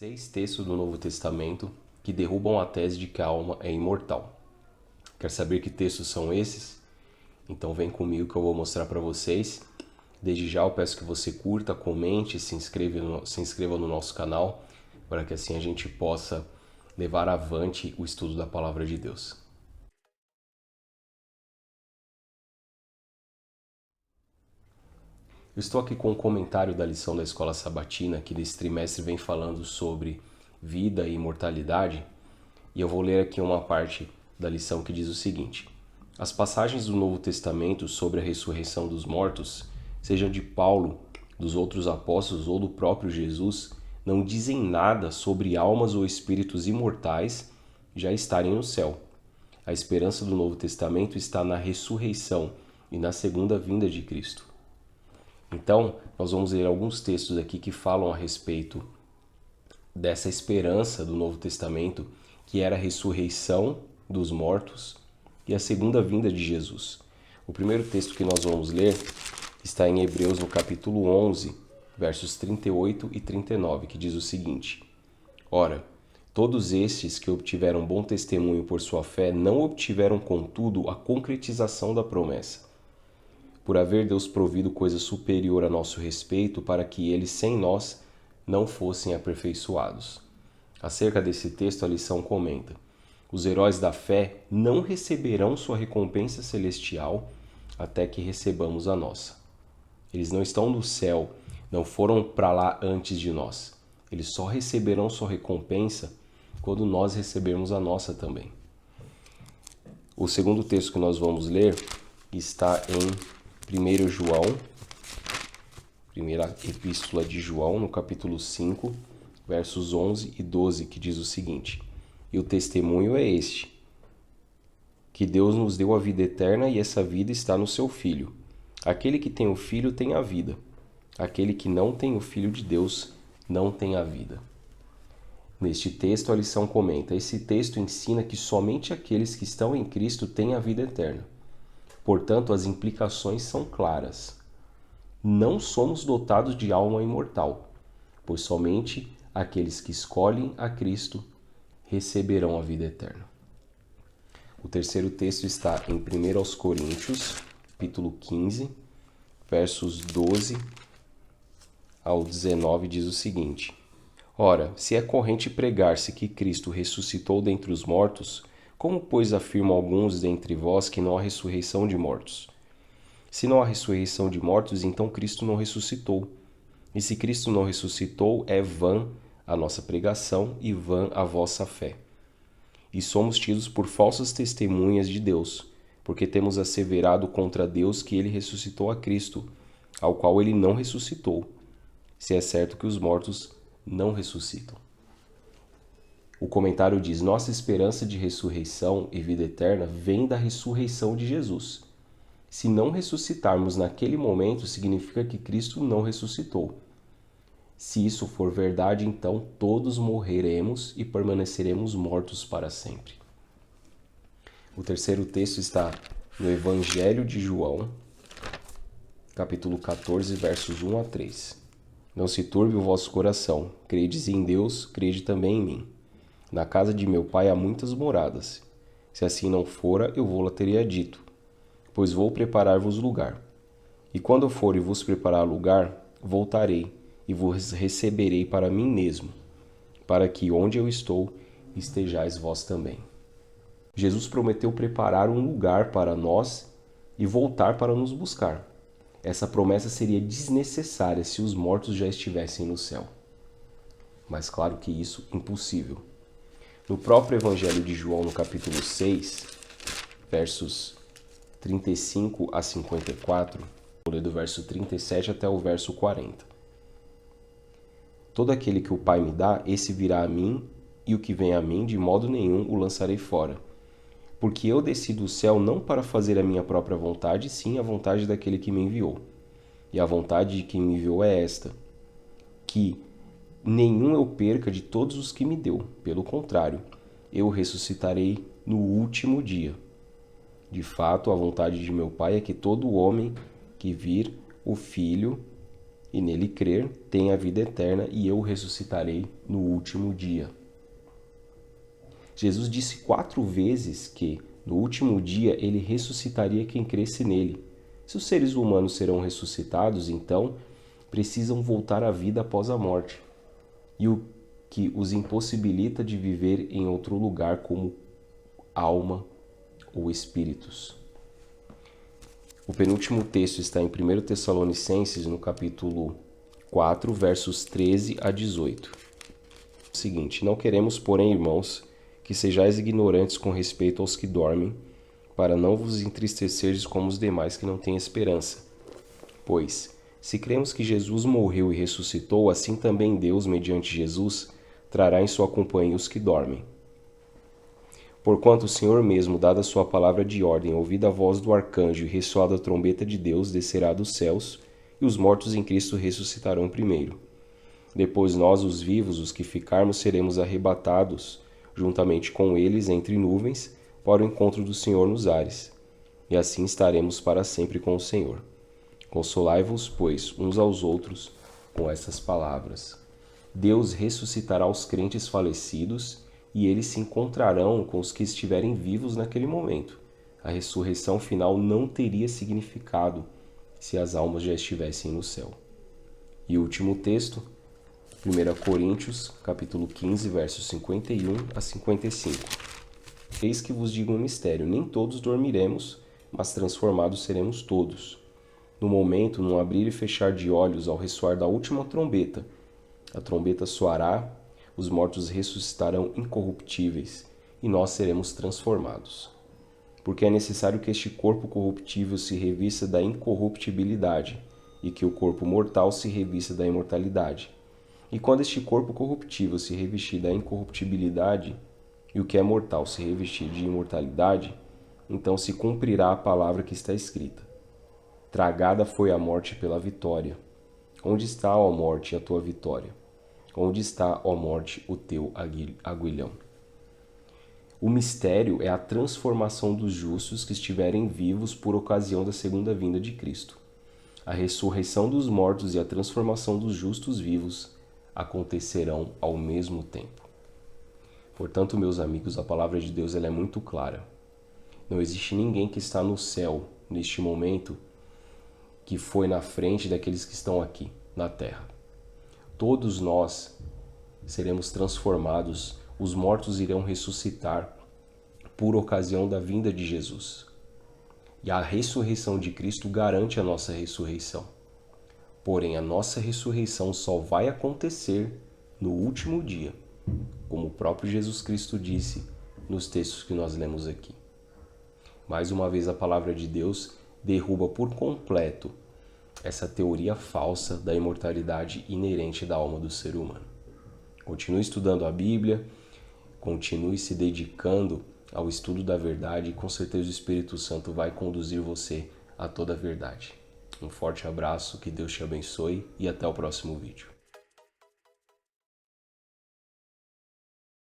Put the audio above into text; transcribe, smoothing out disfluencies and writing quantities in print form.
6 textos do Novo Testamento que derrubam a tese de que a alma é imortal. Quer saber que textos são esses? Então vem comigo que eu vou mostrar para vocês. Desde já eu peço que você curta, comente, se inscreva no nosso canal, para que assim a gente possa levar avante o estudo da Palavra de Deus. Eu estou aqui com um comentário da lição da Escola Sabatina, que nesse trimestre vem falando sobre vida e imortalidade, e eu vou ler aqui uma parte da lição que diz o seguinte: as passagens do Novo Testamento sobre a ressurreição dos mortos, sejam de Paulo, dos outros apóstolos ou do próprio Jesus, não dizem nada sobre almas ou espíritos imortais já estarem no céu. A esperança do Novo Testamento está na ressurreição e na segunda vinda de Cristo. Então, nós vamos ler alguns textos aqui que falam a respeito dessa esperança do Novo Testamento, que era a ressurreição dos mortos e a segunda vinda de Jesus. O primeiro texto que nós vamos ler está em Hebreus, no capítulo 11, versos 38 e 39, que diz o seguinte: ora, todos estes que obtiveram bom testemunho por sua fé não obtiveram, contudo, a concretização da promessa. Por haver Deus provido coisa superior a nosso respeito, para que eles, sem nós, não fossem aperfeiçoados. Acerca desse texto, a lição comenta: os heróis da fé não receberão sua recompensa celestial até que recebamos a nossa. Eles não estão no céu, não foram para lá antes de nós. Eles só receberão sua recompensa quando nós recebermos a nossa também. O segundo texto que nós vamos ler está em 1 João, primeira epístola de João, no capítulo 5, versos 11 e 12, que diz o seguinte: e o testemunho é este, que Deus nos deu a vida eterna e essa vida está no seu Filho. Aquele que tem o Filho tem a vida. Aquele que não tem o Filho de Deus não tem a vida. Neste texto, a lição comenta: esse texto ensina que somente aqueles que estão em Cristo têm a vida eterna. Portanto, as implicações são claras. Não somos dotados de alma imortal, pois somente aqueles que escolhem a Cristo receberão a vida eterna. O terceiro texto está em 1 Coríntios, capítulo 15, versos 12 ao 19, diz o seguinte: ora, se é corrente pregar-se que Cristo ressuscitou dentre os mortos, como, pois, afirmam alguns dentre vós que não há ressurreição de mortos? Se não há ressurreição de mortos, então Cristo não ressuscitou. E se Cristo não ressuscitou, é vã a nossa pregação e vã a vossa fé. E somos tidos por falsas testemunhas de Deus, porque temos asseverado contra Deus que ele ressuscitou a Cristo, ao qual ele não ressuscitou, se é certo que os mortos não ressuscitam. O comentário diz: nossa esperança de ressurreição e vida eterna vem da ressurreição de Jesus. Se não ressuscitarmos naquele momento, significa que Cristo não ressuscitou. Se isso for verdade, então todos morreremos e permaneceremos mortos para sempre. O terceiro texto está no Evangelho de João, capítulo 14, versos 1 a 3. Não se turbe o vosso coração, credes em Deus, crede também em mim. Na casa de meu pai há muitas moradas. Se assim não fora, eu vou-la teria dito, pois vou preparar-vos lugar. E quando eu for e vos preparar lugar, voltarei e vos receberei para mim mesmo, para que onde eu estou, estejais vós também. Jesus prometeu preparar um lugar para nós e voltar para nos buscar. Essa promessa seria desnecessária se os mortos já estivessem no céu. Mas claro que isso é impossível. No próprio Evangelho de João, no capítulo 6, versos 35 a 54, vou ler do verso 37 até o verso 40. Todo aquele que o Pai me dá, esse virá a mim, e o que vem a mim, de modo nenhum o lançarei fora. Porque eu desci do céu não para fazer a minha própria vontade, sim a vontade daquele que me enviou. E a vontade de quem me enviou é esta, que nenhum eu perca de todos os que me deu. Pelo contrário, eu ressuscitarei no último dia. De fato, a vontade de meu Pai é que todo homem que vir o Filho e nele crer tem a vida eterna, e eu o ressuscitarei no último dia. Jesus disse 4 vezes que, no último dia, ele ressuscitaria quem cresce nele. Se os seres humanos serão ressuscitados, então precisam voltar à vida após a morte, e o que os impossibilita de viver em outro lugar como alma ou espíritos. O penúltimo texto está em 1 Tessalonicenses, no capítulo 4, versos 13 a 18. O seguinte: não queremos, porém, irmãos, que sejais ignorantes com respeito aos que dormem, para não vos entristecerdes como os demais que não têm esperança. Pois, se cremos que Jesus morreu e ressuscitou, assim também Deus, mediante Jesus, trará em sua companhia os que dormem. Porquanto o Senhor mesmo, dada a sua palavra de ordem, ouvida a voz do arcanjo e ressoada a trombeta de Deus, descerá dos céus, e os mortos em Cristo ressuscitarão primeiro. Depois nós, os vivos, os que ficarmos, seremos arrebatados, juntamente com eles, entre nuvens, para o encontro do Senhor nos ares. E assim estaremos para sempre com o Senhor. Consolai-vos, pois, uns aos outros com essas palavras. Deus ressuscitará os crentes falecidos, e eles se encontrarão com os que estiverem vivos naquele momento. A ressurreição final não teria significado se as almas já estivessem no céu. E o último texto, 1 Coríntios, capítulo 15, versos 51 a 55. Eis que vos digo um mistério: nem todos dormiremos, mas transformados seremos todos. No momento, num abrir e fechar de olhos, ao ressoar da última trombeta, a trombeta soará, os mortos ressuscitarão incorruptíveis, e nós seremos transformados. Porque é necessário que este corpo corruptível se revista da incorruptibilidade, e que o corpo mortal se revista da imortalidade. E quando este corpo corruptível se revestir da incorruptibilidade, e o que é mortal se revestir de imortalidade, então se cumprirá a palavra que está escrita: tragada foi a morte pela vitória. Onde está, ó morte, a tua vitória? Onde está, ó morte, o teu aguilhão? O mistério é a transformação dos justos que estiverem vivos por ocasião da segunda vinda de Cristo. A ressurreição dos mortos e a transformação dos justos vivos acontecerão ao mesmo tempo. Portanto, meus amigos, a palavra de Deus ela é muito clara. Não existe ninguém que está no céu, neste momento, que foi na frente daqueles que estão aqui, na terra. Todos nós seremos transformados, os mortos irão ressuscitar por ocasião da vinda de Jesus. E a ressurreição de Cristo garante a nossa ressurreição. Porém, a nossa ressurreição só vai acontecer no último dia, como o próprio Jesus Cristo disse nos textos que nós lemos aqui. Mais uma vez, a palavra de Deus derruba por completo essa teoria falsa da imortalidade inerente da alma do ser humano. Continue estudando a Bíblia, continue se dedicando ao estudo da verdade e com certeza o Espírito Santo vai conduzir você a toda a verdade. Um forte abraço, que Deus te abençoe e até o próximo vídeo.